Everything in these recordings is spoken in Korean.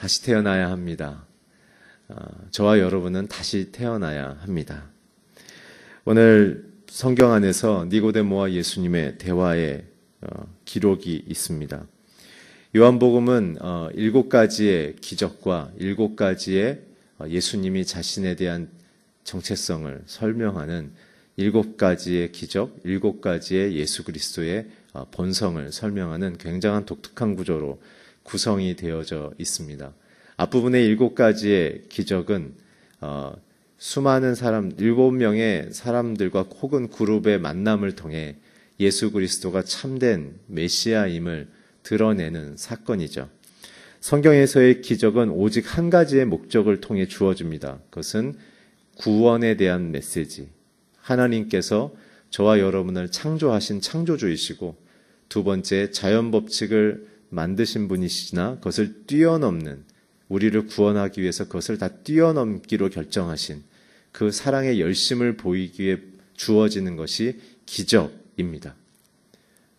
다시 태어나야 합니다. 저와 여러분은 다시 태어나야 합니다. 오늘 성경 안에서 니고데모와 예수님의 대화의 기록이 있습니다. 요한복음은 7가지의 기적과 7가지의 예수님이 자신에 대한 정체성을 설명하는 7가지의 기적, 7가지의 예수 그리스도의 본성을 설명하는 굉장한 독특한 구조로 구성이 되어져 있습니다. 앞부분의 7가지의 기적은 수많은 사람, 7명의 사람들과 혹은 그룹의 만남을 통해 예수 그리스도가 참된 메시아임을 드러내는 사건이죠. 성경에서의 기적은 오직 한 가지의 목적을 통해 주어집니다. 그것은 구원에 대한 메시지. 하나님께서 저와 여러분을 창조하신 창조주이시고, 두 번째, 자연 법칙을 만드신 분이시나 그것을 뛰어넘는, 우리를 구원하기 위해서 그것을 다 뛰어넘기로 결정하신 그 사랑의 열심을 보이기 위해 주어지는 것이 기적입니다.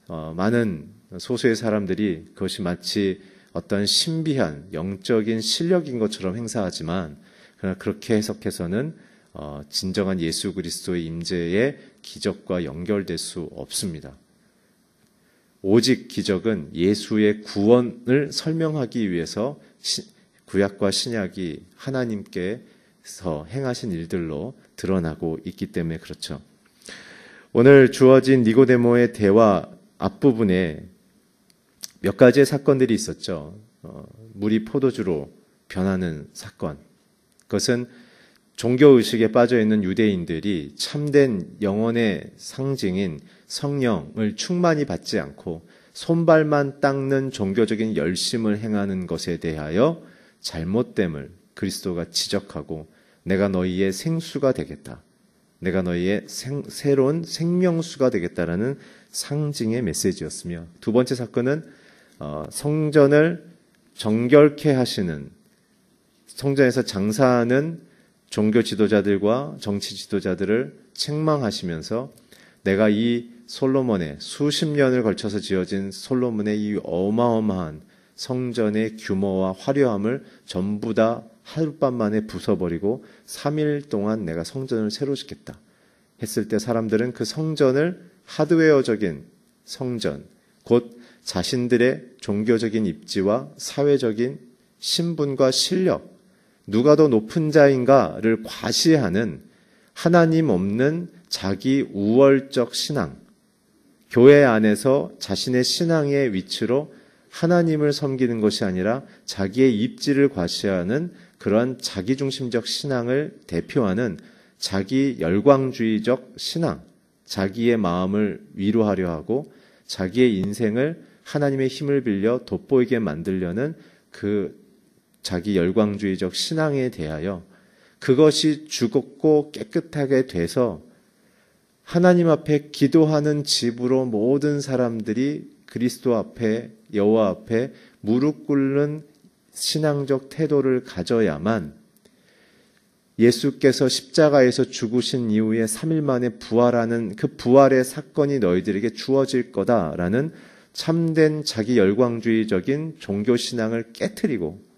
많은 소수의 사람들이 그것이 마치 어떤 신비한 영적인 실력인 것처럼 행사하지만, 그러나 그렇게 해석해서는 진정한 예수 그리스도의 임재의 기적과 연결될 수 없습니다. 오직 기적은 예수의 구원을 설명하기 위해서 구약과 신약이 하나님께서 행하신 일들로 드러나고 있기 때문에 그렇죠. 오늘 주어진 니고데모의 대화 앞부분에 몇 가지의 사건들이 있었죠. 물이 포도주로 변하는 사건. 그것은 종교의식에 빠져있는 유대인들이 참된 영혼의 상징인 성령을 충만히 받지 않고 손발만 닦는 종교적인 열심을 행하는 것에 대하여 잘못됨을 그리스도가 지적하고, 내가 너희의 생수가 되겠다, 내가 너희의 새로운 생명수가 되겠다라는 상징의 메시지였으며, 두 번째 사건은 성전을 정결케 하시는, 성전에서 장사하는 종교 지도자들과 정치 지도자들을 책망하시면서 내가 이 솔로몬의 수십 년을 걸쳐서 지어진 솔로몬의 이 어마어마한 성전의 규모와 화려함을 전부 다 하룻밤 만에 부숴버리고 3일 동안 내가 성전을 새로 짓겠다 했을 때, 사람들은 그 성전을 하드웨어적인 성전, 곧 자신들의 종교적인 입지와 사회적인 신분과 실력, 누가 더 높은 자인가를 과시하는 하나님 없는 자기 우월적 신앙, 교회 안에서 자신의 신앙의 위치로 하나님을 섬기는 것이 아니라 자기의 입지를 과시하는 그러한 자기중심적 신앙을 대표하는 자기 열광주의적 신앙, 자기의 마음을 위로하려 하고 자기의 인생을 하나님의 힘을 빌려 돋보이게 만들려는 그 자기 열광주의적 신앙에 대하여, 그것이 죽었고 깨끗하게 돼서 하나님 앞에 기도하는 집으로 모든 사람들이 그리스도 앞에, 여호와 앞에 무릎 꿇는 신앙적 태도를 가져야만 예수께서 십자가에서 죽으신 이후에 3일 만에 부활하는 그 부활의 사건이 너희들에게 주어질 거다라는 참된 자기 열광주의적인 종교신앙을 깨트리고,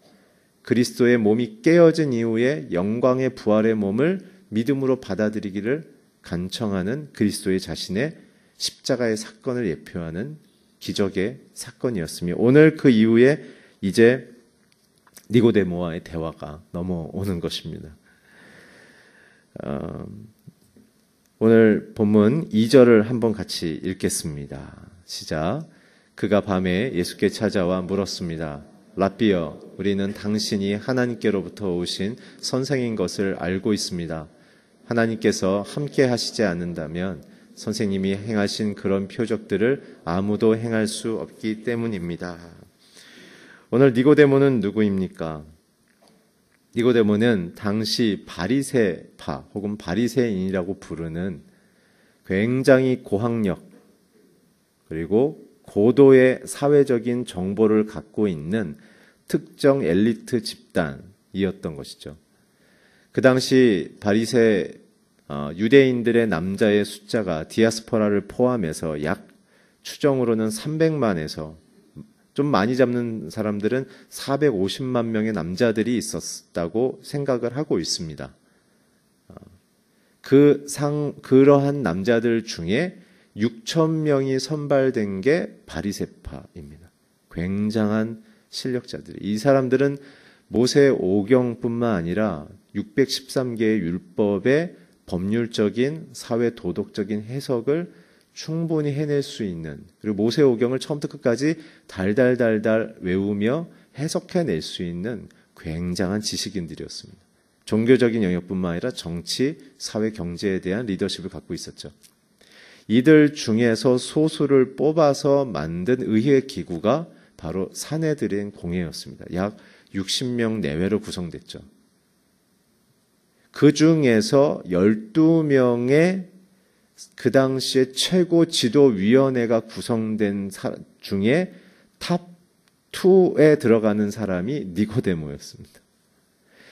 그리스도의 몸이 깨어진 이후에 영광의 부활의 몸을 믿음으로 받아들이기를 간청하는 그리스도의 자신의 십자가의 사건을 예표하는 기적의 사건이었으며, 오늘 그 이후에 이제 니고데모와의 대화가 넘어오는 것입니다. 오늘 본문 2절을 한번 같이 읽겠습니다. 시작. 그가 밤에 예수께 찾아와 물었습니다. 랍비여, 우리는 당신이 하나님께로부터 오신 선생인 것을 알고 있습니다. 하나님께서 함께 하시지 않는다면 선생님이 행하신 그런 표적들을 아무도 행할 수 없기 때문입니다. 오늘 니고데모는 누구입니까? 니고데모는 당시 바리새파 혹은 바리새인이라고 부르는 굉장히 고학력 그리고 고도의 사회적인 정보를 갖고 있는 특정 엘리트 집단이었던 것이죠. 그 당시 바리새 유대인들의 남자의 숫자가 디아스포라를 포함해서 약 추정으로는 300만에서 좀 많이 잡는 사람들은 450만 명의 남자들이 있었다고 생각을 하고 있습니다. 그러한 남자들 중에 6천 명이 선발된 게 바리새파입니다. 굉장한 실력자들. 이 사람들은 모세 오경뿐만 아니라 613개의 율법의 법률적인 사회 도덕적인 해석을 충분히 해낼 수 있는, 그리고 모세 오경을 처음부터 끝까지 달달달달 외우며 해석해낼 수 있는 굉장한 지식인들이었습니다. 종교적인 영역뿐만 아니라 정치, 사회, 경제에 대한 리더십을 갖고 있었죠. 이들 중에서 소수를 뽑아서 만든 의회 기구가 바로 사내들인 공회였습니다. 약 60명 내외로 구성됐죠. 그 중에서 12명의 그 당시에 최고 지도위원회가 구성된 중에 탑2에 들어가는 사람이 니고데모였습니다.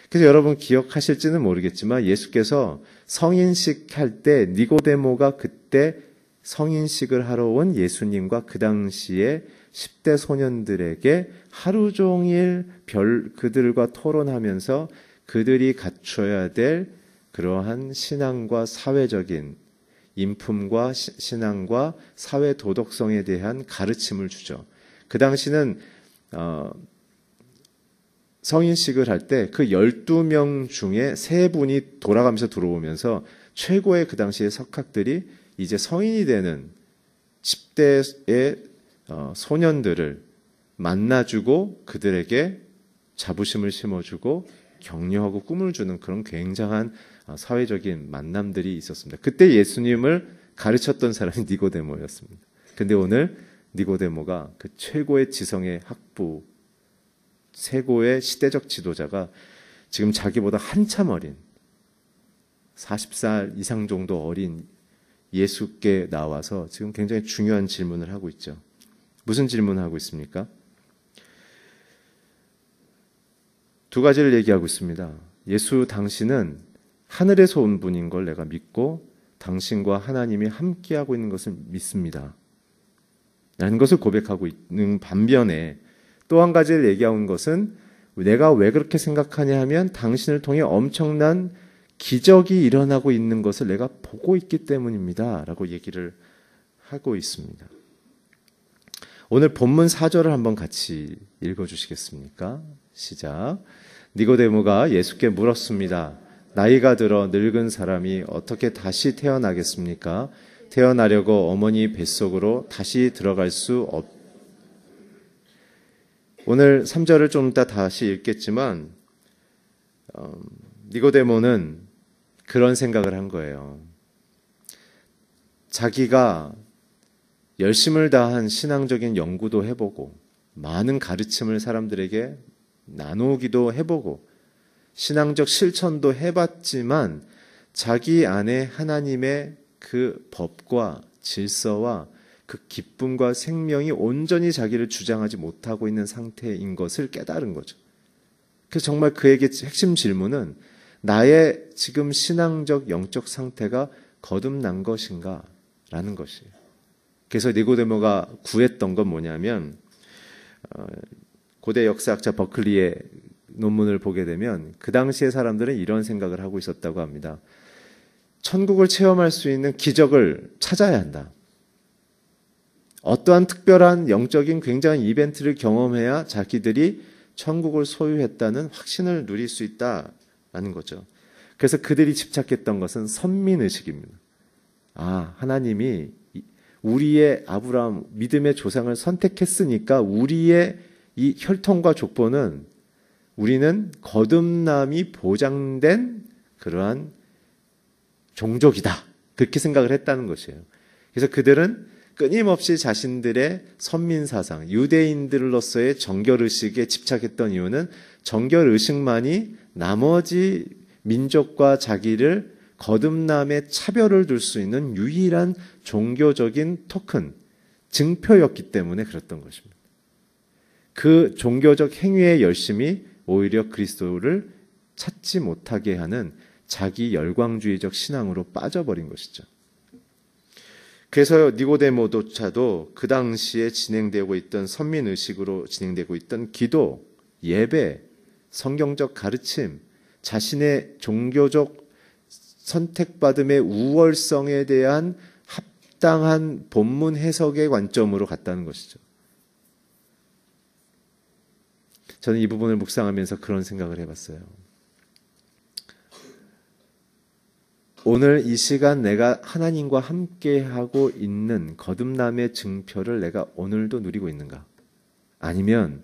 그래서 여러분 기억하실지는 모르겠지만 예수께서 성인식 할 때 니고데모가 그때 성인식을 하러 온 예수님과 그 당시에 10대 소년들에게 하루 종일 그들과 토론하면서 그들이 갖춰야 될 그러한 신앙과 사회적인 인품과 신앙과 사회 도덕성에 대한 가르침을 주죠. 그 당시는 성인식을 할 때 그 12명 중에 3분이 돌아가면서 들어오면서 최고의 그 당시의 석학들이 이제 성인이 되는 10대의 소년들을 만나주고 그들에게 자부심을 심어주고 격려하고 꿈을 주는 그런 굉장한 사회적인 만남들이 있었습니다. 그때 예수님을 가르쳤던 사람이 니고데모였습니다. 근데 오늘 니고데모가 그 최고의 지성의 학부, 최고의 시대적 지도자가 지금 자기보다 한참 어린 40살 이상 정도 어린 예수께 나와서 지금 굉장히 중요한 질문을 하고 있죠. 무슨 질문을 하고 있습니까? 두 가지를 얘기하고 있습니다. 예수, 당신은 하늘에서 온 분인 걸 내가 믿고 당신과 하나님이 함께하고 있는 것을 믿습니다. 라는 것을 고백하고 있는 반면에 또 한 가지를 얘기한 것은 내가 왜 그렇게 생각하냐 하면 당신을 통해 엄청난 기적이 일어나고 있는 것을 내가 보고 있기 때문입니다. 라고 얘기를 하고 있습니다. 오늘 본문 4절을 한번 같이 읽어주시겠습니까? 시작. 니고데모가 예수께 물었습니다. 나이가 들어 늙은 사람이 어떻게 다시 태어나겠습니까? 태어나려고 어머니 뱃속으로 다시 들어갈 수 오늘 3절을 좀 이따 다시 읽겠지만 니고데모는 그런 생각을 한 거예요. 자기가 열심을 다한 신앙적인 연구도 해보고 많은 가르침을 사람들에게 나누기도 해보고 신앙적 실천도 해봤지만 자기 안에 하나님의 그 법과 질서와 그 기쁨과 생명이 온전히 자기를 주장하지 못하고 있는 상태인 것을 깨달은 거죠. 그래서 정말 그에게 핵심 질문은 나의 지금 신앙적 영적 상태가 거듭난 것인가? 라는 것이에요. 그래서 니고데모가 구했던 건 뭐냐면 고대 역사학자 버클리의 논문을 보게 되면 그 당시의 사람들은 이런 생각을 하고 있었다고 합니다. 천국을 체험할 수 있는 기적을 찾아야 한다. 어떠한 특별한 영적인 굉장한 이벤트를 경험해야 자기들이 천국을 소유했다는 확신을 누릴 수 있다라는 거죠. 그래서 그들이 집착했던 것은 선민의식입니다. 하나님이 우리의 아브라함 믿음의 조상을 선택했으니까 우리의 이 혈통과 족보는 우리는 거듭남이 보장된 그러한 종족이다. 그렇게 생각을 했다는 것이에요. 그래서 그들은 끊임없이 자신들의 선민사상, 유대인들로서의 정결의식에 집착했던 이유는 정결의식만이 나머지 민족과 자기를 거듭남의 차별을 둘 수 있는 유일한 종교적인 토큰, 증표였기 때문에 그랬던 것입니다. 그 종교적 행위의 열심이 오히려 그리스도를 찾지 못하게 하는 자기 열광주의적 신앙으로 빠져버린 것이죠. 그래서 니고데모조차도 그 당시에 진행되고 있던 선민의식으로 진행되고 있던 기도, 예배, 성경적 가르침, 자신의 종교적 선택받음의 우월성에 대한 합당한 본문 해석의 관점으로 갔다는 것이죠. 저는 이 부분을 묵상하면서 그런 생각을 해봤어요. 오늘 이 시간 내가 하나님과 함께하고 있는 거듭남의 증표를 내가 오늘도 누리고 있는가? 아니면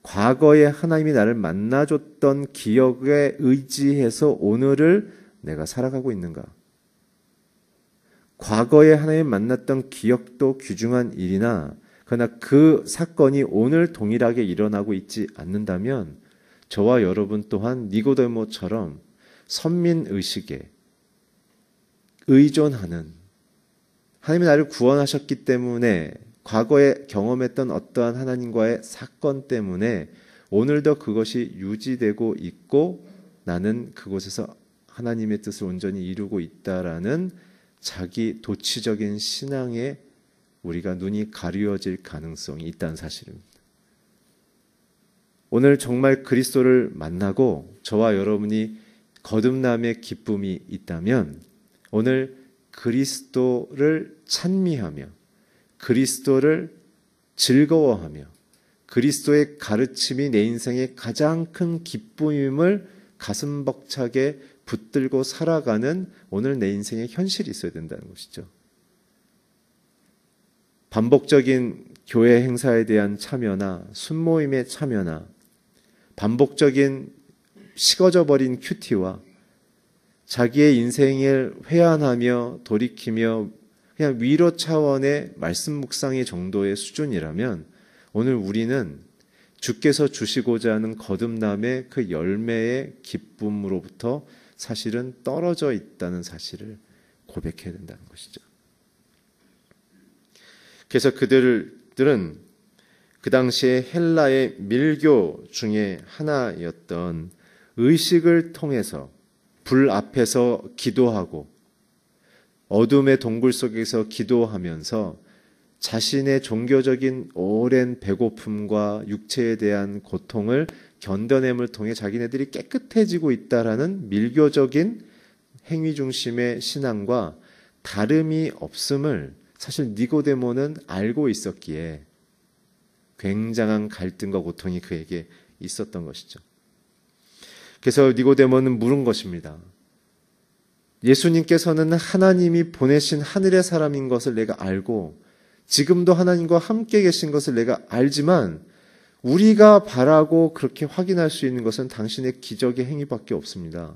과거에 하나님이 나를 만나줬던 기억에 의지해서 오늘을 내가 살아가고 있는가? 과거에 하나님 만났던 기억도 귀중한 일이나 그러나 그 사건이 오늘 동일하게 일어나고 있지 않는다면 저와 여러분 또한 니고데모처럼 선민의식에 의존하는, 하나님이 나를 구원하셨기 때문에 과거에 경험했던 어떠한 하나님과의 사건 때문에 오늘도 그것이 유지되고 있고 나는 그곳에서 하나님의 뜻을 온전히 이루고 있다라는 자기 도취적인 신앙에 우리가 눈이 가려질 가능성이 있다는 사실입니다. 오늘 정말 그리스도를 만나고 저와 여러분이 거듭남의 기쁨이 있다면 오늘 그리스도를 찬미하며 그리스도를 즐거워하며 그리스도의 가르침이 내 인생의 가장 큰 기쁨임을 가슴 벅차게 붙들고 살아가는 오늘 내 인생의 현실이 있어야 된다는 것이죠. 반복적인 교회 행사에 대한 참여나 순모임의 참여나 반복적인 식어져 버린 큐티와 자기의 인생을 회한하며 돌이키며 그냥 위로 차원의 말씀 묵상의 정도의 수준이라면 오늘 우리는 주께서 주시고자 하는 거듭남의 그 열매의 기쁨으로부터 사실은 떨어져 있다는 사실을 고백해야 된다는 것이죠. 그래서 그들은 그 당시에 헬라의 밀교 중에 하나였던 의식을 통해서 불 앞에서 기도하고 어둠의 동굴 속에서 기도하면서 자신의 종교적인 오랜 배고픔과 육체에 대한 고통을 견뎌냄을 통해 자기네들이 깨끗해지고 있다라는 밀교적인 행위 중심의 신앙과 다름이 없음을 사실 니고데모는 알고 있었기에 굉장한 갈등과 고통이 그에게 있었던 것이죠. 그래서 니고데모는 물은 것입니다. 예수님께서는 하나님이 보내신 하늘의 사람인 것을 내가 알고 지금도 하나님과 함께 계신 것을 내가 알지만 우리가 바라고 그렇게 확인할 수 있는 것은 당신의 기적의 행위밖에 없습니다.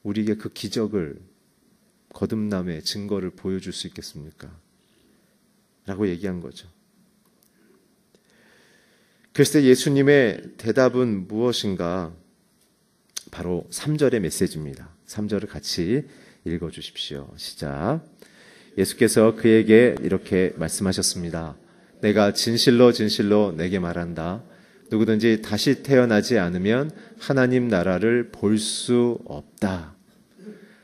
우리에게 그 기적을 거듭남의 증거를 보여줄 수 있겠습니까? 라고 얘기한 거죠. 그래서 예수님의 대답은 무엇인가? 바로 3절의 메시지입니다. 3절을 같이 읽어주십시오. 시작. 예수께서 그에게 이렇게 말씀하셨습니다. 내가 진실로 진실로 내게 말한다. 누구든지 다시 태어나지 않으면 하나님 나라를 볼 수 없다.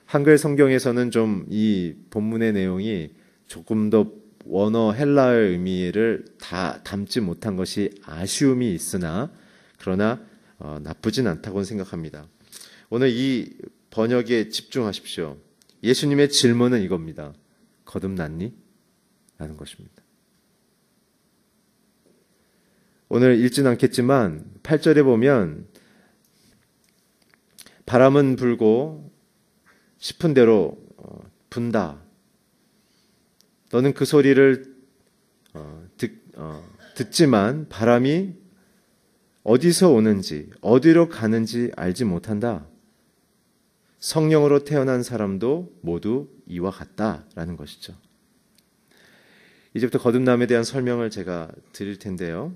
한글 성경에서는 좀 이 본문의 내용이 조금 더 원어 헬라어의 의미를 다 담지 못한 것이 아쉬움이 있으나 그러나 나쁘진 않다고 생각합니다. 오늘 이 번역에 집중하십시오. 예수님의 질문은 이겁니다. 거듭났니? 라는 것입니다. 오늘 읽진 않겠지만 8절에 보면 바람은 불고 싶은 대로 분다. 너는 그 소리를 듣지만 바람이 어디서 오는지 어디로 가는지 알지 못한다. 성령으로 태어난 사람도 모두 이와 같다라는 것이죠. 이제부터 거듭남에 대한 설명을 제가 드릴 텐데요.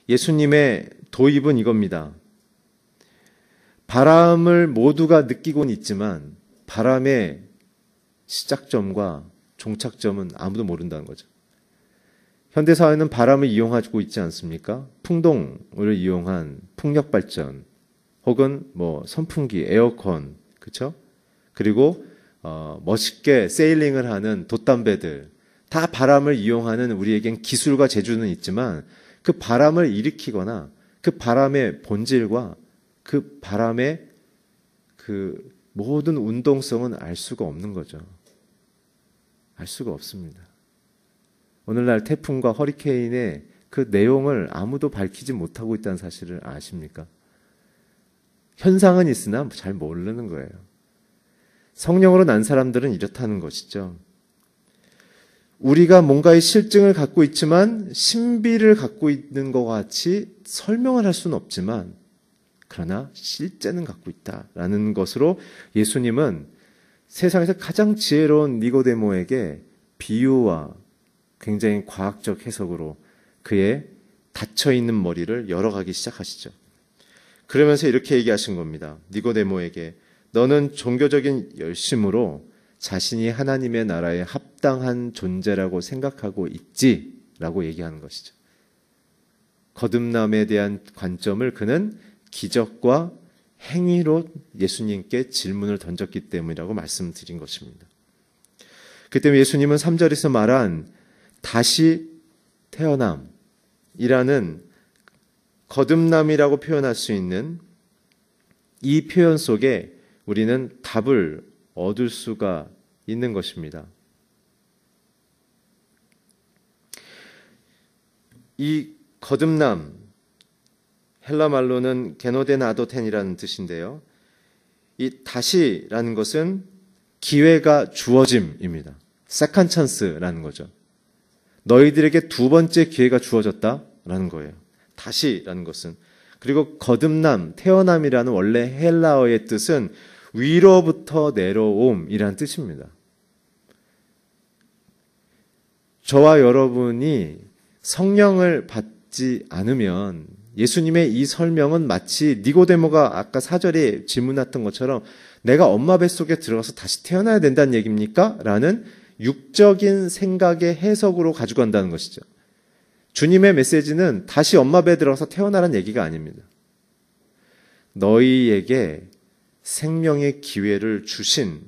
예수님의 도입은 이겁니다. 바람을 모두가 느끼고는 있지만 바람의 시작점과 종착점은 아무도 모른다는 거죠. 현대사회는 바람을 이용하고 있지 않습니까? 풍동을 이용한 풍력 발전 혹은 선풍기, 에어컨, 그렇죠? 그리고 멋있게 세일링을 하는 돛담배들, 다 바람을 이용하는 우리에겐 기술과 재주는 있지만 그 바람을 일으키거나 그 바람의 본질과 그 바람의 그 모든 운동성은 알 수가 없는 거죠. 알 수가 없습니다. 오늘날 태풍과 허리케인의 그 내용을 아무도 밝히지 못하고 있다는 사실을 아십니까? 현상은 있으나 잘 모르는 거예요. 성령으로 난 사람들은 이렇다는 것이죠. 우리가 뭔가의 실증을 갖고 있지만 신비를 갖고 있는 것 같이 설명을 할 수는 없지만 그러나 실제는 갖고 있다라는 것으로 예수님은 세상에서 가장 지혜로운 니고데모에게 비유와 굉장히 과학적 해석으로 그의 닫혀있는 머리를 열어가기 시작하시죠. 그러면서 이렇게 얘기하신 겁니다. 니고데모에게 너는 종교적인 열심으로 자신이 하나님의 나라에 합당한 존재라고 생각하고 있지? 라고 얘기하는 것이죠. 거듭남에 대한 관점을 그는 기적과 행위로 예수님께 질문을 던졌기 때문이라고 말씀드린 것입니다. 그 때문에 예수님은 3절에서 말한 다시 태어남이라는 거듭남이라고 표현할 수 있는 이 표현 속에 우리는 답을 얻을 수가 있는 것입니다. 이 거듭남, 헬라 말로는 게노덴 아도텐이라는 뜻인데요. 이 다시라는 것은 기회가 주어짐입니다. 세컨 찬스라는 거죠. 너희들에게 두 번째 기회가 주어졌다라는 거예요. 다시라는 것은. 그리고 거듭남, 태어남이라는 원래 헬라어의 뜻은 위로부터 내려옴이라는 뜻입니다. 저와 여러분이 성령을 받지 않으면 예수님의 이 설명은 마치 니고데모가 아까 4절에 질문했던 것처럼 내가 엄마 뱃속에 들어가서 다시 태어나야 된다는 얘기입니까? 라는 육적인 생각의 해석으로 가지고 간다는 것이죠. 주님의 메시지는 다시 엄마 배에 들어가서 태어나라는 얘기가 아닙니다. 너희에게 생명의 기회를 주신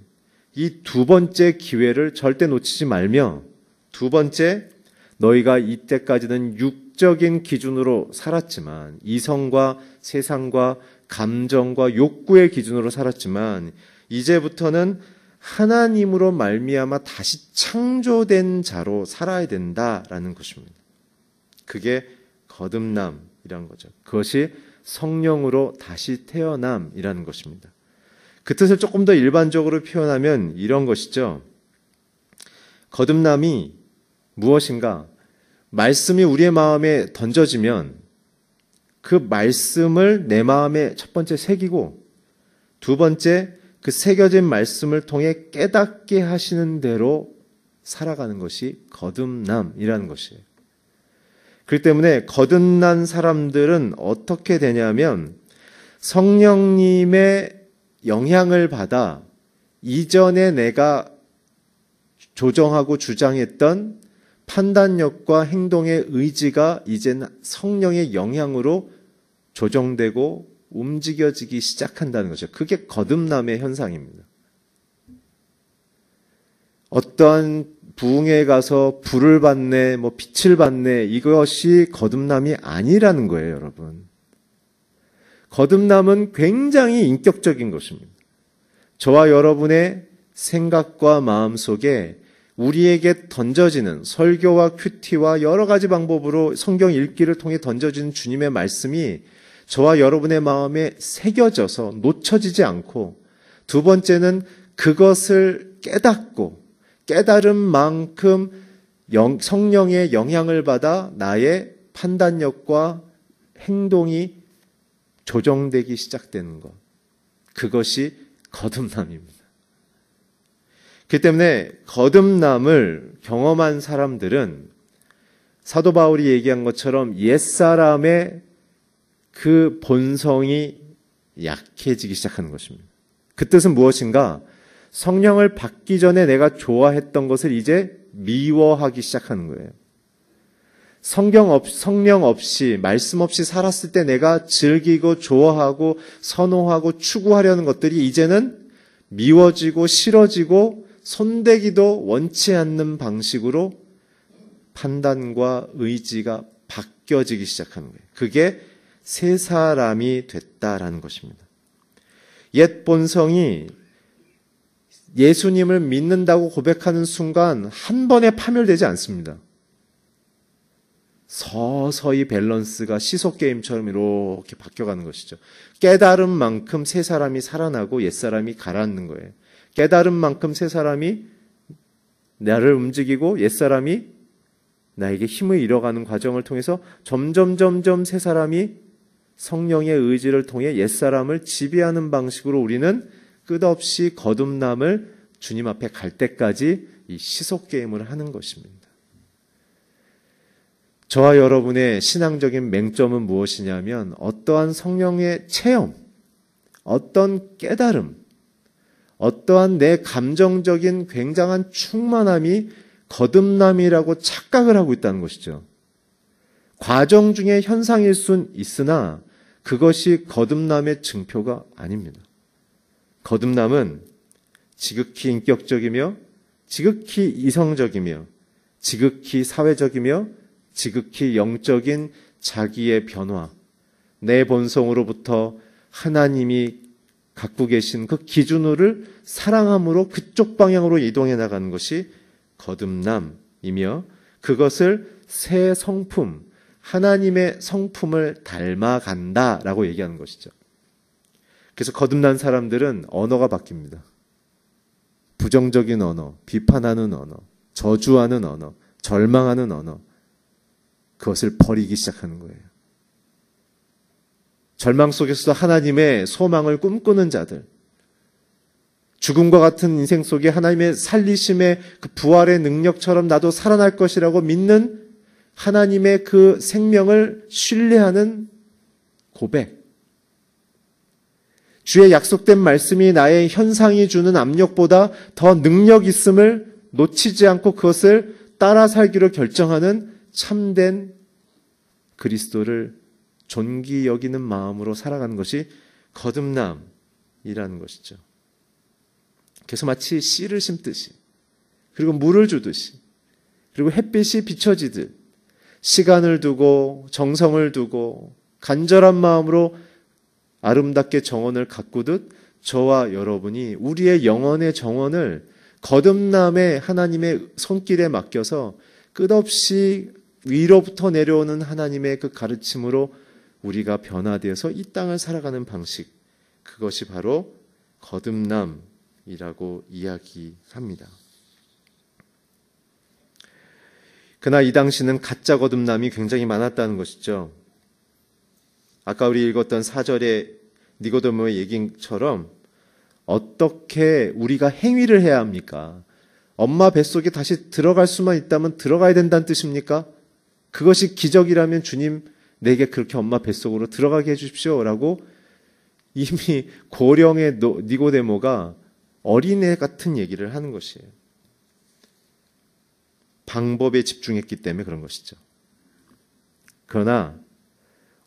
이 두 번째 기회를 절대 놓치지 말며 두 번째, 너희가 이때까지는 육적인 기준으로 살았지만 이성과 세상과 감정과 욕구의 기준으로 살았지만 이제부터는 하나님으로 말미암아 다시 창조된 자로 살아야 된다라는 것입니다. 그게 거듭남이라는 거죠. 그것이 성령으로 다시 태어남이라는 것입니다. 그 뜻을 조금 더 일반적으로 표현하면 이런 것이죠. 거듭남이 무엇인가? 말씀이 우리의 마음에 던져지면 그 말씀을 내 마음에 첫 번째 새기고 두 번째 그 새겨진 말씀을 통해 깨닫게 하시는 대로 살아가는 것이 거듭남이라는 것이에요. 그렇기 때문에 거듭난 사람들은 어떻게 되냐면 성령님의 영향을 받아 이전에 내가 조정하고 주장했던 판단력과 행동의 의지가 이젠 성령의 영향으로 조정되고 움직여지기 시작한다는 거죠. 그게 거듭남의 현상입니다. 어떠한 부흥회에 가서 불을 받네, 빛을 받네, 이것이 거듭남이 아니라는 거예요, 여러분. 거듭남은 굉장히 인격적인 것입니다. 저와 여러분의 생각과 마음 속에 우리에게 던져지는 설교와 큐티와 여러 가지 방법으로 성경 읽기를 통해 던져지는 주님의 말씀이 저와 여러분의 마음에 새겨져서 놓쳐지지 않고 두 번째는 그것을 깨닫고 깨달은 만큼 성령의 영향을 받아 나의 판단력과 행동이 조정되기 시작되는 것. 그것이 거듭남입니다. 그렇기 때문에 거듭남을 경험한 사람들은 사도 바울이 얘기한 것처럼 옛사람의 그 본성이 약해지기 시작하는 것입니다. 그 뜻은 무엇인가? 성령을 받기 전에 내가 좋아했던 것을 이제 미워하기 시작하는 거예요. 성령 없이, 말씀 없이 살았을 때 내가 즐기고 좋아하고 선호하고 추구하려는 것들이 이제는 미워지고 싫어지고 손대기도 원치 않는 방식으로 판단과 의지가 바뀌어지기 시작하는 거예요. 그게 새 사람이 됐다라는 것입니다. 옛 본성이 예수님을 믿는다고 고백하는 순간 한 번에 파멸되지 않습니다. 서서히 밸런스가 시소게임처럼 이렇게 바뀌어가는 것이죠. 깨달은 만큼 새 사람이 살아나고 옛 사람이 가라앉는 거예요. 깨달은 만큼 새 사람이 나를 움직이고 옛 사람이 나에게 힘을 잃어가는 과정을 통해서 점점 새 사람이 성령의 의지를 통해 옛 사람을 지배하는 방식으로 우리는 끝없이 거듭남을 주님 앞에 갈 때까지 이 시소게임을 하는 것입니다. 저와 여러분의 신앙적인 맹점은 무엇이냐면 어떠한 성령의 체험, 어떤 깨달음, 어떠한 내 감정적인 굉장한 충만함이 거듭남이라고 착각을 하고 있다는 것이죠. 과정 중의 현상일 순 있으나 그것이 거듭남의 증표가 아닙니다. 거듭남은 지극히 인격적이며 지극히 이성적이며 지극히 사회적이며 지극히 영적인 자기의 변화, 내 본성으로부터 하나님이 갖고 계신 그 기준을 사랑함으로 그쪽 방향으로 이동해 나가는 것이 거듭남이며 그것을 새 성품, 하나님의 성품을 닮아간다라고 얘기하는 것이죠. 그래서 거듭난 사람들은 언어가 바뀝니다. 부정적인 언어, 비판하는 언어, 저주하는 언어, 절망하는 언어, 그것을 버리기 시작하는 거예요. 절망 속에서도 하나님의 소망을 꿈꾸는 자들, 죽음과 같은 인생 속에 하나님의 살리심의 그 부활의 능력처럼 나도 살아날 것이라고 믿는 하나님의 그 생명을 신뢰하는 고백, 주의 약속된 말씀이 나의 현상이 주는 압력보다 더 능력 있음을 놓치지 않고 그것을 따라 살기로 결정하는 참된 그리스도를 존귀 여기는 마음으로 살아가는 것이 거듭남이라는 것이죠. 그래서 마치 씨를 심듯이, 그리고 물을 주듯이, 그리고 햇빛이 비춰지듯 시간을 두고 정성을 두고 간절한 마음으로 아름답게 정원을 가꾸듯 저와 여러분이 우리의 영혼의 정원을 거듭남의 하나님의 손길에 맡겨서 끝없이 위로부터 내려오는 하나님의 그 가르침으로 우리가 변화되어서 이 땅을 살아가는 방식, 그것이 바로 거듭남이라고 이야기합니다. 그러나 이 당시는 가짜 거듭남이 굉장히 많았다는 것이죠. 아까 우리 읽었던 4절의 니고데모의 얘기처럼 어떻게 우리가 행위를 해야 합니까? 엄마 뱃속에 다시 들어갈 수만 있다면 들어가야 된다는 뜻입니까? 그것이 기적이라면 주님 내게 그렇게 엄마 뱃속으로 들어가게 해주십시오 라고 이미 고령의 니고데모가 어린애 같은 얘기를 하는 것이에요. 방법에 집중했기 때문에 그런 것이죠. 그러나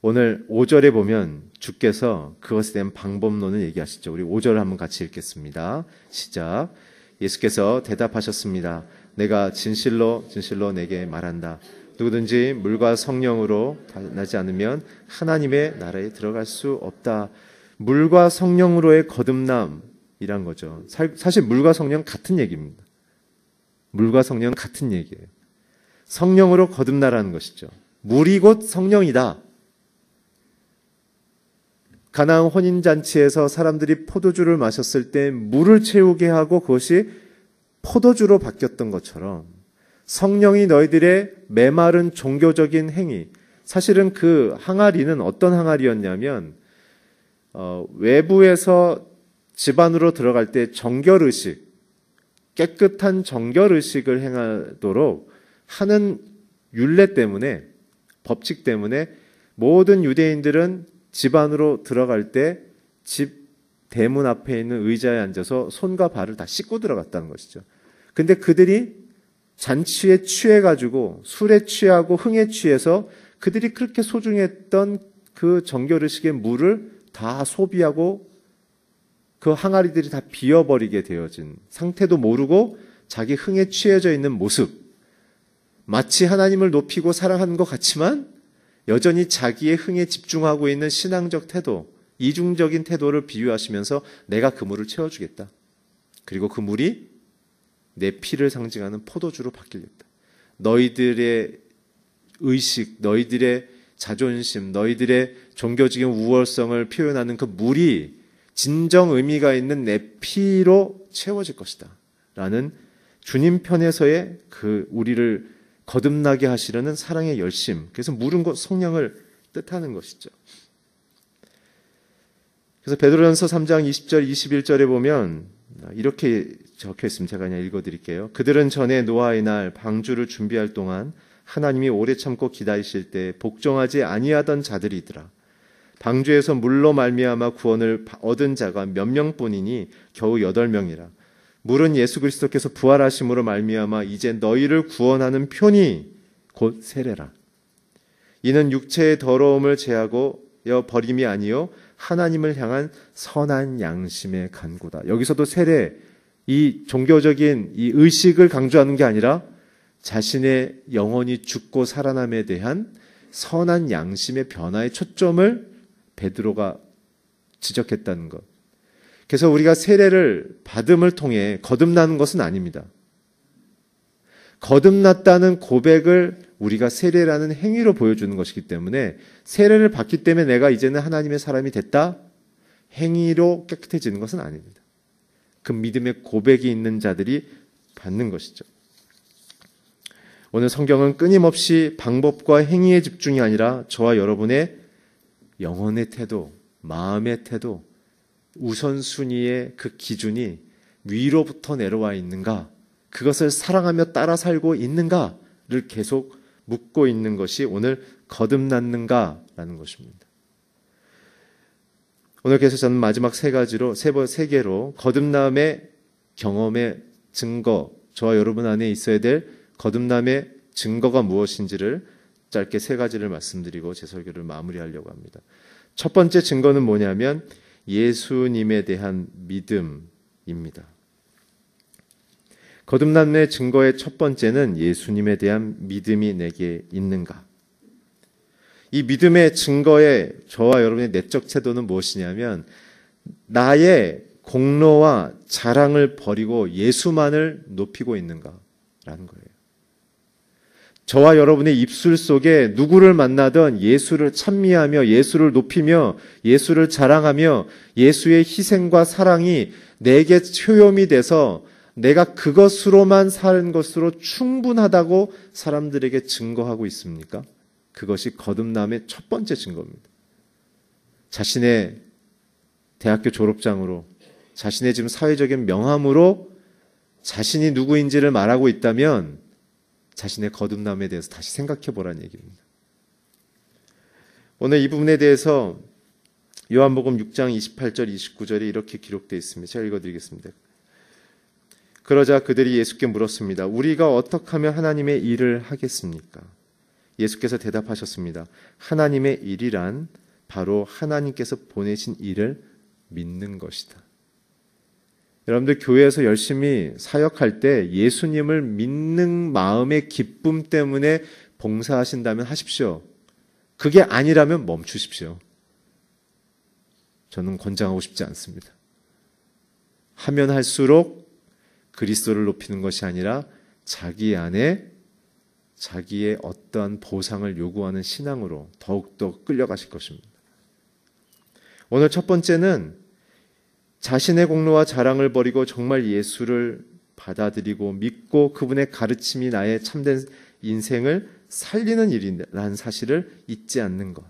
오늘 5절에 보면 주께서 그것에 대한 방법론을 얘기하시죠. 우리 5절을 한번 같이 읽겠습니다. 시작. 예수께서 대답하셨습니다. 내가 진실로 내게 말한다. 누구든지 물과 성령으로 나지 않으면 하나님의 나라에 들어갈 수 없다. 물과 성령으로의 거듭남이란 거죠. 사실 물과 성령 같은 얘기입니다. 물과 성령 같은 얘기예요. 성령으로 거듭나라는 것이죠. 물이 곧 성령이다. 가나안 혼인잔치에서 사람들이 포도주를 마셨을 때 물을 채우게 하고 그것이 포도주로 바뀌었던 것처럼 성령이 너희들의 메마른 종교적인 행위, 사실은 그 항아리는 어떤 항아리였냐면 외부에서 집 안으로 들어갈 때 정결의식, 깨끗한 정결의식을 행하도록 하는 율례 때문에, 법칙 때문에 모든 유대인들은 집 안으로 들어갈 때 집 대문 앞에 있는 의자에 앉아서 손과 발을 다 씻고 들어갔다는 것이죠. 근데 그들이 잔치에 취해가지고 술에 취하고 흥에 취해서 그들이 그렇게 소중했던 그 정결의식의 물을 다 소비하고 그 항아리들이 다 비어버리게 되어진 상태도 모르고 자기 흥에 취해져 있는 모습, 마치 하나님을 높이고 사랑하는 것 같지만 여전히 자기의 흥에 집중하고 있는 신앙적 태도, 이중적인 태도를 비유하시면서 내가 그 물을 채워주겠다. 그리고 그 물이 내 피를 상징하는 포도주로 바뀌겠다. 너희들의 의식, 너희들의 자존심, 너희들의 종교적인 우월성을 표현하는 그 물이 진정 의미가 있는 내 피로 채워질 것이다. 라는 주님 편에서의 그 우리를 거듭나게 하시려는 사랑의 열심. 그래서 물은 곧 성령을 뜻하는 것이죠. 그래서 베드로전서 3장 20절, 21절에 보면 이렇게 적혀 있습니다. 제가 그냥 읽어드릴게요. 그들은 전에 노아의 날 방주를 준비할 동안 하나님이 오래 참고 기다리실 때 복종하지 아니하던 자들이더라. 방주에서 물로 말미암아 구원을 얻은 자가 몇 명뿐이니 겨우 8명이라. 물은 예수 그리스도께서 부활하심으로 말미암아 이제 너희를 구원하는 표니 곧 세례라. 이는 육체의 더러움을 제하고 버림이 아니요 하나님을 향한 선한 양심의 간구다. 여기서도 세례, 이 종교적인 이 의식을 강조하는 게 아니라 자신의 영혼이 죽고 살아남에 대한 선한 양심의 변화의 초점을 베드로가 지적했다는 것. 그래서 우리가 세례를 받음을 통해 거듭나는 것은 아닙니다. 거듭났다는 고백을 우리가 세례라는 행위로 보여주는 것이기 때문에 세례를 받기 때문에 내가 이제는 하나님의 사람이 됐다? 행위로 깨끗해지는 것은 아닙니다. 그 믿음의 고백이 있는 자들이 받는 것이죠. 오늘 성경은 끊임없이 방법과 행위의 집중이 아니라 저와 여러분의 영혼의 태도, 마음의 태도, 우선순위의 그 기준이 위로부터 내려와 있는가, 그것을 사랑하며 따라 살고 있는가를 계속 묻고 있는 것이 오늘 거듭났는가라는 것입니다. 오늘 그래서 저는 마지막 세 개로 거듭남의 경험의 증거, 저와 여러분 안에 있어야 될 거듭남의 증거가 무엇인지를 짧게 세 가지를 말씀드리고 제 설교를 마무리하려고 합니다. 첫 번째 증거는 뭐냐면 예수님에 대한 믿음입니다. 거듭남의 증거의 첫 번째는 예수님에 대한 믿음이 내게 있는가. 이 믿음의 증거의 저와 여러분의 내적 태도는 무엇이냐면 나의 공로와 자랑을 버리고 예수만을 높이고 있는가라는 거예요. 저와 여러분의 입술 속에 누구를 만나든 예수를 찬미하며 예수를 높이며 예수를 자랑하며 예수의 희생과 사랑이 내게 효용이 돼서 내가 그것으로만 사는 것으로 충분하다고 사람들에게 증거하고 있습니까? 그것이 거듭남의 첫 번째 증거입니다. 자신의 대학교 졸업장으로, 자신의 지금 사회적인 명함으로 자신이 누구인지를 말하고 있다면 자신의 거듭남에 대해서 다시 생각해 보라는 얘기입니다. 오늘 이 부분에 대해서 요한복음 6장 28절 29절에 이렇게 기록되어 있습니다. 제가 읽어드리겠습니다. 그러자 그들이 예수께 물었습니다. 우리가 어떻게 하면 하나님의 일을 하겠습니까? 예수께서 대답하셨습니다. 하나님의 일이란 바로 하나님께서 보내신 일을 믿는 것이다. 여러분들 교회에서 열심히 사역할 때 예수님을 믿는 마음의 기쁨 때문에 봉사하신다면 하십시오. 그게 아니라면 멈추십시오. 저는 권장하고 싶지 않습니다. 하면 할수록 그리스도를 높이는 것이 아니라 자기 안에 자기의 어떠한 보상을 요구하는 신앙으로 더욱더 끌려가실 것입니다. 오늘 첫 번째는 자신의 공로와 자랑을 버리고 정말 예수를 받아들이고 믿고 그분의 가르침이 나의 참된 인생을 살리는 일이라는 사실을 잊지 않는 것.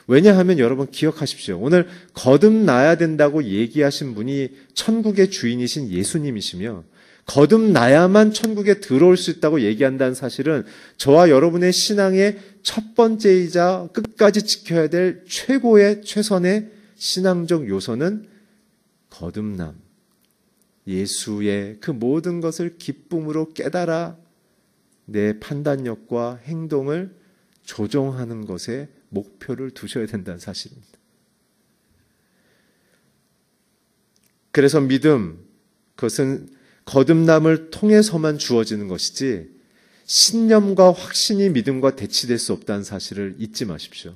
왜냐하면 여러분 기억하십시오. 오늘 거듭나야 된다고 얘기하신 분이 천국의 주인이신 예수님이시며 거듭나야만 천국에 들어올 수 있다고 얘기한다는 사실은 저와 여러분의 신앙의 첫 번째이자 끝까지 지켜야 될 최고의 최선의 신앙적 요소는 거듭남, 예수의 그 모든 것을 기쁨으로 깨달아 내 판단력과 행동을 조정하는 것에 목표를 두셔야 된다는 사실입니다. 그래서 믿음, 그것은 거듭남을 통해서만 주어지는 것이지 신념과 확신이 믿음과 대치될 수 없다는 사실을 잊지 마십시오.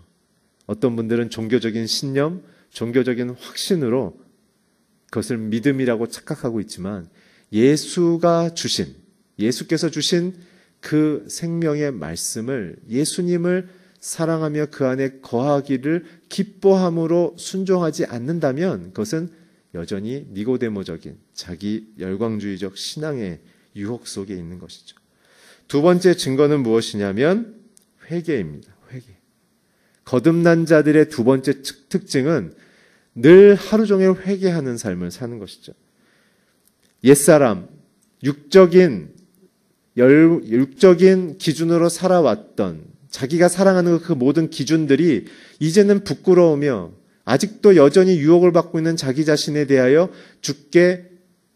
어떤 분들은 종교적인 신념, 종교적인 확신으로 그것을 믿음이라고 착각하고 있지만 예수께서 주신 그 생명의 말씀을, 예수님을 사랑하며 그 안에 거하기를 기뻐함으로 순종하지 않는다면 그것은 여전히 니고데모적인 자기 열광주의적 신앙의 유혹 속에 있는 것이죠. 두 번째 증거는 무엇이냐면 회개입니다. 회개. 거듭난 자들의 두 번째 특징은 늘 하루 종일 회개하는 삶을 사는 것이죠. 옛사람, 육적인 기준으로 살아왔던 자기가 사랑하는 그 모든 기준들이 이제는 부끄러우며 아직도 여전히 유혹을 받고 있는 자기 자신에 대하여 죽게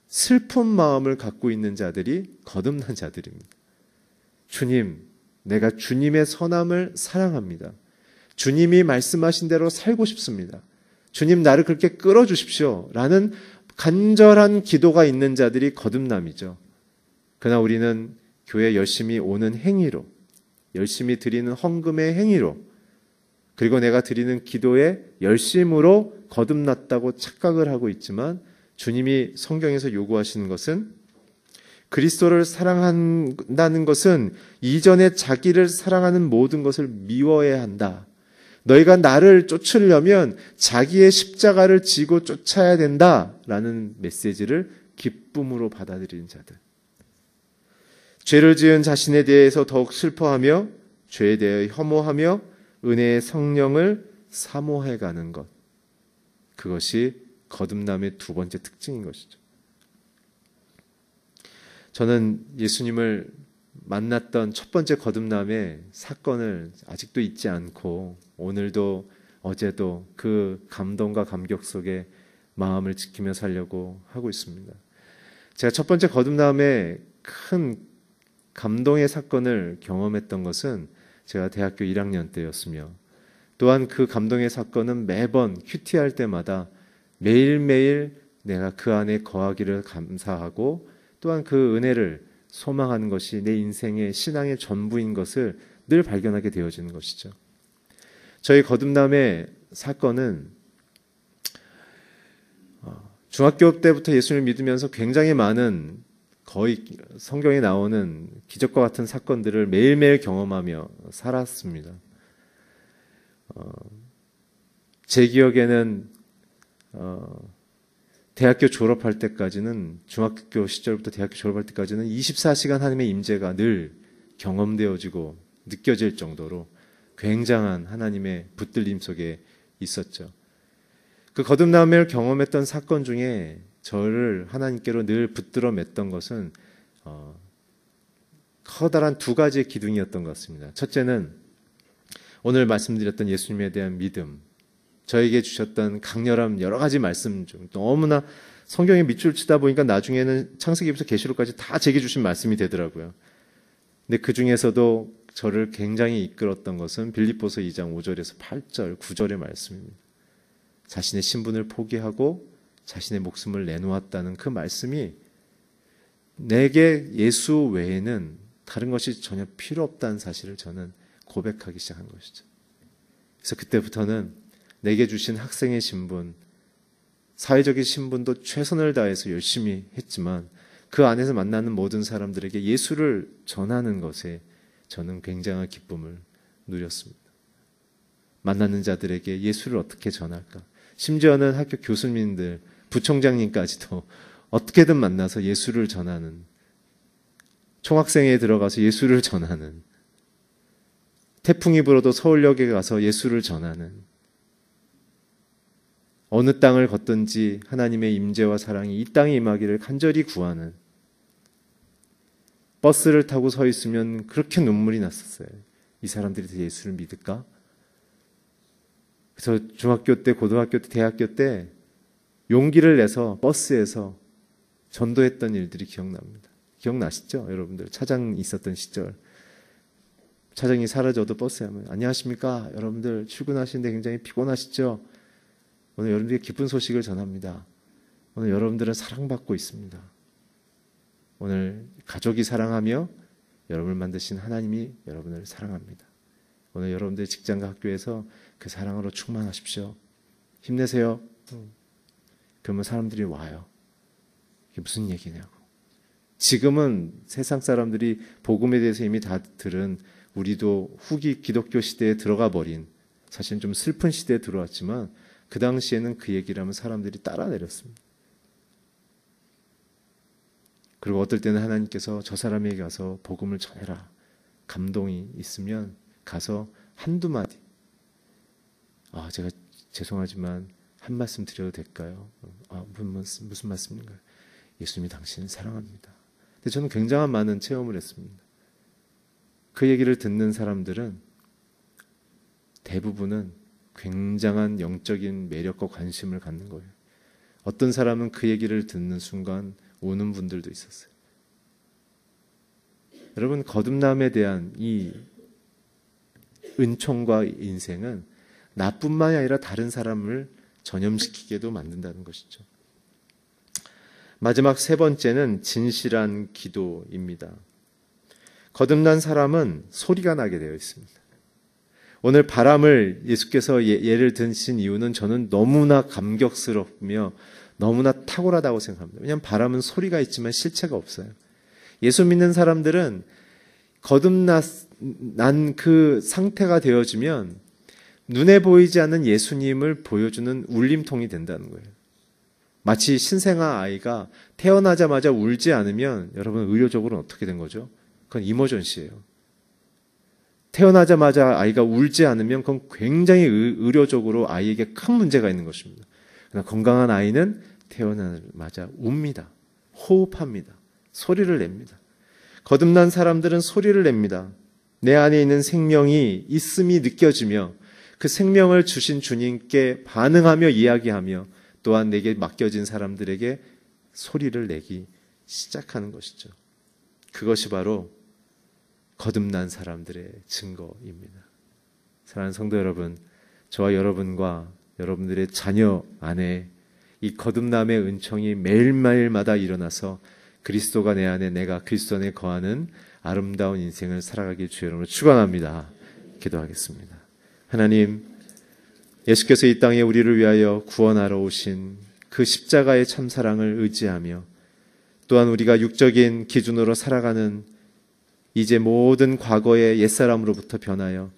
슬픈 마음을 갖고 있는 자들이 거듭난 자들입니다. 주님, 내가 주님의 선함을 사랑합니다. 주님이 말씀하신 대로 살고 싶습니다. 주님, 나를 그렇게 끌어주십시오. 라는 간절한 기도가 있는 자들이 거듭남이죠. 그러나 우리는 교회에 열심히 오는 행위로, 열심히 드리는 헌금의 행위로, 그리고 내가 드리는 기도의 열심으로 거듭났다고 착각을 하고 있지만 주님이 성경에서 요구하시는 것은 그리스도를 사랑한다는 것은 이전에 자기를 사랑하는 모든 것을 미워해야 한다. 너희가 나를 쫓으려면 자기의 십자가를 지고 쫓아야 된다라는 메시지를 기쁨으로 받아들이는 자들. 죄를 지은 자신에 대해서 더욱 슬퍼하며 죄에 대해 혐오하며 은혜의 성령을 사모해가는 것. 그것이 거듭남의 두 번째 특징인 것이죠. 저는 예수님을 만났던 첫 번째 거듭남의 사건을 아직도 잊지 않고 오늘도 어제도 그 감동과 감격 속에 마음을 지키며 살려고 하고 있습니다. 제가 첫 번째 거듭남의 큰 감동의 사건을 경험했던 것은 제가 대학교 1학년 때였으며 또한 그 감동의 사건은 매번 큐티할 때마다 매일매일 내가 그 안에 거하기를 감사하고 또한 그 은혜를 소망하는 것이 내 인생의 신앙의 전부인 것을 늘 발견하게 되어지는 것이죠. 저희 거듭남의 사건은 중학교 때부터 예수를 믿으면서 굉장히 많은 거의 성경에 나오는 기적과 같은 사건들을 매일매일 경험하며 살았습니다. 제 기억에는 대학교 졸업할 때까지는 중학교 시절부터 대학교 졸업할 때까지는 24시간 하나님의 임재가 늘 경험되어지고 느껴질 정도로 굉장한 하나님의 붙들림 속에 있었죠. 그 거듭남을 경험했던 사건 중에 저를 하나님께로 늘 붙들어 맸던 것은 커다란 두 가지의 기둥이었던 것 같습니다. 첫째는 오늘 말씀드렸던 예수님에 대한 믿음, 저에게 주셨던 강렬한 여러 가지 말씀 중 너무나 성경에 밑줄 치다 보니까 나중에는 창세기부터 계시록까지 다 제게 주신 말씀이 되더라고요. 근데 그 중에서도 저를 굉장히 이끌었던 것은 빌립보서 2장 5절에서 8절, 9절의 말씀입니다. 자신의 신분을 포기하고 자신의 목숨을 내놓았다는 그 말씀이 내게 예수 외에는 다른 것이 전혀 필요 없다는 사실을 저는 고백하기 시작한 것이죠. 그래서 그때부터는 내게 주신 학생의 신분, 사회적인 신분도 최선을 다해서 열심히 했지만 그 안에서 만나는 모든 사람들에게 예수를 전하는 것에 저는 굉장한 기쁨을 누렸습니다. 만나는 자들에게 예수를 어떻게 전할까? 심지어는 학교 교수님들, 부총장님까지도 어떻게든 만나서 예수를 전하는, 총학생회에 들어가서 예수를 전하는, 태풍이 불어도 서울역에 가서 예수를 전하는, 어느 땅을 걷든지 하나님의 임재와 사랑이 이 땅에 임하기를 간절히 구하는, 버스를 타고 서 있으면 그렇게 눈물이 났었어요. 이 사람들이 다 예수를 믿을까? 그래서 중학교 때, 고등학교 때, 대학교 때 용기를 내서 버스에서 전도했던 일들이 기억납니다. 기억나시죠? 여러분들 차장 있었던 시절. 차장이 사라져도 버스에 하면 안녕하십니까? 여러분들 출근하시는데 굉장히 피곤하시죠? 오늘 여러분들에게 기쁜 소식을 전합니다. 오늘 여러분들은 사랑받고 있습니다. 오늘 가족이 사랑하며 여러분을 만드신 하나님이 여러분을 사랑합니다. 오늘 여러분들 직장과 학교에서 그 사랑으로 충만하십시오. 힘내세요. 그러면 사람들이 와요. 이게 무슨 얘기냐고. 지금은 세상 사람들이 복음에 대해서 이미 다 들은, 우리도 후기 기독교 시대에 들어가 버린, 사실은 좀 슬픈 시대에 들어왔지만 그 당시에는 그 얘기를 하면 사람들이 따라 내렸습니다. 그리고 어떨 때는 하나님께서 저 사람에게 가서 복음을 전해라, 감동이 있으면 가서 한두 마디, 제가 죄송하지만 한 말씀 드려도 될까요? 무슨 말씀인가요? 예수님이 당신을 사랑합니다. 근데 저는 굉장한 많은 체험을 했습니다. 그 얘기를 듣는 사람들은 대부분은 굉장한 영적인 매력과 관심을 갖는 거예요. 어떤 사람은 그 얘기를 듣는 순간 우는 분들도 있었어요. 여러분, 거듭남에 대한 이 은총과 인생은 나뿐만이 아니라 다른 사람을 전염시키게도 만든다는 것이죠. 마지막 세 번째는 진실한 기도입니다. 거듭난 사람은 소리가 나게 되어 있습니다. 오늘 바람을 예수께서 예를 드신 이유는 저는 너무나 감격스럽며 너무나 탁월하다고 생각합니다. 왜냐하면 바람은 소리가 있지만 실체가 없어요. 예수 믿는 사람들은 거듭난 그 상태가 되어지면 눈에 보이지 않는 예수님을 보여주는 울림통이 된다는 거예요. 마치 신생아 아이가 태어나자마자 울지 않으면 여러분 의료적으로는 어떻게 된 거죠? 그건 이머전시예요. 태어나자마자 아이가 울지 않으면 그건 굉장히 의료적으로 아이에게 큰 문제가 있는 것입니다. 그러나 건강한 아이는 태어나자마자 웁니다. 호흡합니다. 소리를 냅니다. 거듭난 사람들은 소리를 냅니다. 내 안에 있는 생명이 있음이 느껴지며 그 생명을 주신 주님께 반응하며 이야기하며 또한 내게 맡겨진 사람들에게 소리를 내기 시작하는 것이죠. 그것이 바로 거듭난 사람들의 증거입니다. 사랑하는 성도 여러분, 저와 여러분과 여러분들의 자녀 안에 이 거듭남의 은총이 매일매일마다 일어나서 그리스도가 내 안에, 내가 그리스도 안에 거하는 아름다운 인생을 살아가길 주의 이름으로 축원합니다. 기도하겠습니다. 하나님, 예수께서 이 땅에 우리를 위하여 구원하러 오신 그 십자가의 참사랑을 의지하며 또한 우리가 육적인 기준으로 살아가는 이제 모든 과거의 옛사람으로부터 변하여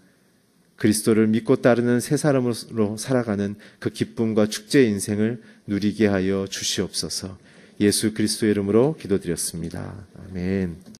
그리스도를 믿고 따르는 새 사람으로 살아가는 그 기쁨과 축제의 인생을 누리게 하여 주시옵소서. 예수 그리스도의 이름으로 기도드렸습니다. 아멘.